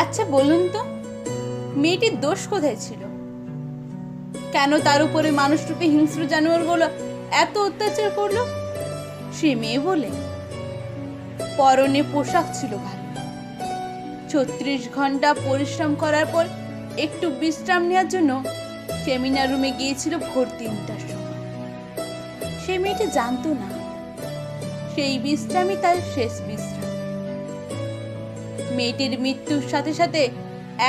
আচ্ছা বলুন তো, মেয়েটির দোষ কোথায় ছিল? কেন তার উপরে মানুষরূপী হিংস্র জানোয়ারগুলো এত অত্যাচার করলো? সে মেয়ে বলে? পরনে পোশাক ছিল ভালো, 36 ঘন্টা পরিশ্রম করার পর একটু বিশ্রাম নেওয়ার জন্য সেমিনার রুমে গিয়েছিল ভোর 3টার সময়। সে মেয়েটি জানতো না সেই বিশ্রামই তার শেষ বিশ্রাম। মেয়েটির মৃত্যুর সাথে সাথে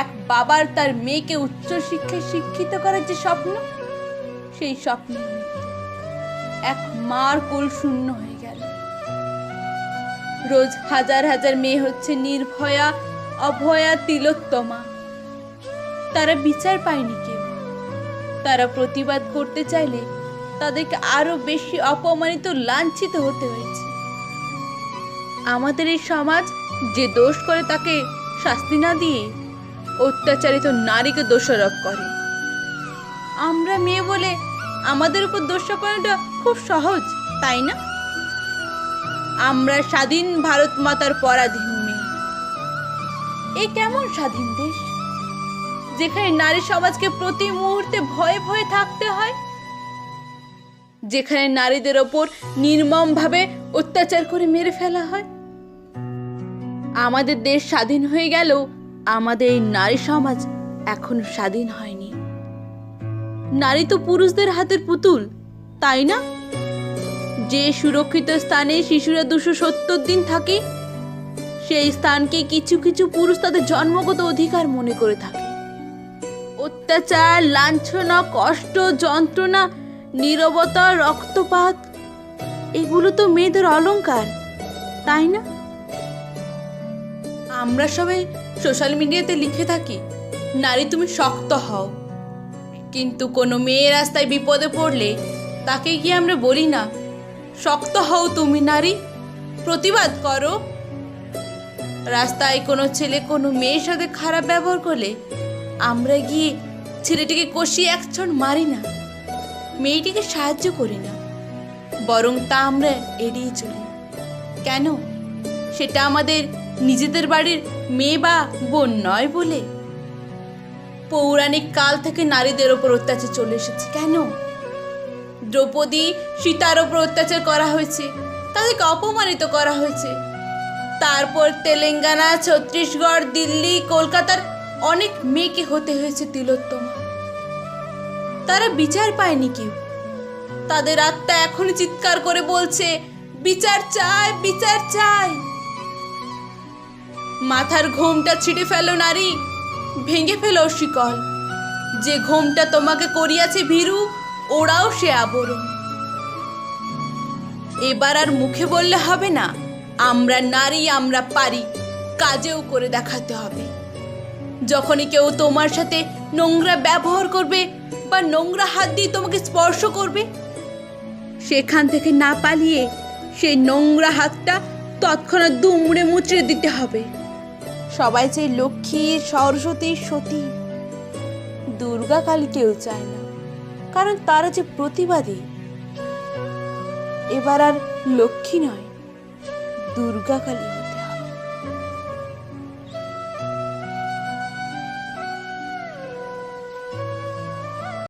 এক বাবার তার মেয়েকে উচ্চ শিক্ষায় শিক্ষিত করার যে স্বপ্ন, সেই স্বপ্নের মৃত্যু। এক মার কোল শূন্য হয়ে গেল। রোজ হাজার হাজার মেয়ে হচ্ছে নির্ভয়া, অভয়া, তিলোত্তমা। তারা বিচার পায়নি কেউ। তারা প্রতিবাদ করতে চাইলে তাদেরকে আরো বেশি অপমানিত, লাঞ্ছিত হতে হয়েছে। আমাদের এই সমাজ যে দোষ করে তাকে শাস্তি না দিয়ে অত্যাচারিত নারীকে দোষারোপ করে। আমরা মেয়ে বলে আমাদের উপর দোষ চাপানোটা খুব সহজ, তাই না? আমরা স্বাধীন ভারত মাতার পরাধীন মেয়ে। এ কেমন স্বাধীন দেশ, যেখানে নারী সমাজকে প্রতি মুহূর্তে ভয়ে ভয়ে থাকতে হয়, যেখানে নারীদের ওপর নির্মমভাবে অত্যাচার করে মেরে ফেলা হয়? আমাদের দেশ স্বাধীন হয়ে গেলেও আমাদের এই নারী সমাজ এখনো স্বাধীন হয়নি। নারী তো পুরুষদের হাতের পুতুল, তাই না? যে সুরক্ষিত স্থানে শিশুরা 270 দিন থাকে, সেই স্থানকে কিছু কিছু পুরুষ তাদের জন্মগত অধিকার মনে করে থাকে। অত্যাচার, লাঞ্ছনা, কষ্ট, যন্ত্রণা, নীরবতা, রক্তপাত, এগুলো তো মেয়েদের অলংকার, তাই না? আমরা সবাই সোশ্যাল মিডিয়াতে লিখে থাকি, নারী তুমি শক্ত হও, কিন্তু কোনো মেয়ে রাস্তায় বিপদে পড়লে তাকে কি আমরা বলি না, শক্ত হও তুমি নারী, প্রতিবাদ করো? রাস্তায় কোনো ছেলে কোনো মেয়ের সাথে খারাপ ব্যবহার করলে আমরা গিয়ে ছেলেটিকে কষিয়ে একজন মারি না, মেয়েটিকে সাহায্য করি না, বরং তা আমরা এড়িয়ে চলি। কেন? সেটা আমাদের নিজেদের বাড়ির মেয়ে বা বোন নয় বলে? পৌরাণিক কাল থেকে নারীদের ওপর অত্যাচার চলে এসেছে। কেন? দ্রৌপদী, সীতার ওপর অত্যাচার করা হয়েছে, তাদেরকে অপমানিত করা হয়েছে। তারপর তেলেঙ্গানা, ছত্তিশগড়, দিল্লি, কলকাতার অনেক মেয়েকে হতে হয়েছে তিলোত্তমা। তারা বিচার পায়নি কেউ। তাদের আত্মা এখনো চিৎকার করে বলছে, বিচার চাই, বিচার চাই। মাথার ঘোমটা ছিঁড়ে ফেলো নারী, ভেঙে ফেলো শিকল। যে ঘোমটা তোমাকে করিয়াছে ভীরু, ওরাও সে আবরণ। এবার আর মুখে বললে হবে না আমরা নারী, আমরা পারি, কাজেও করে দেখাতে হবে। যখনই কেউ তোমার সাথে নোংরা ব্যবহার করবে বা নোংরা হাত দিয়ে তোমাকে স্পর্শ করবে, সেখান থেকে না পালিয়ে সেই নোংরা হাতটা তৎক্ষণাৎ দুমড়ে মুচড়ে দিতে হবে। সবাই চাই লক্ষ্মী, সরস্বতী, সতী, দুর্গা কালী কেউ চায় না, কারণ তারা যে প্রতিবাদী। এবার আর লক্ষ্মী নয়, দুর্গা কালী।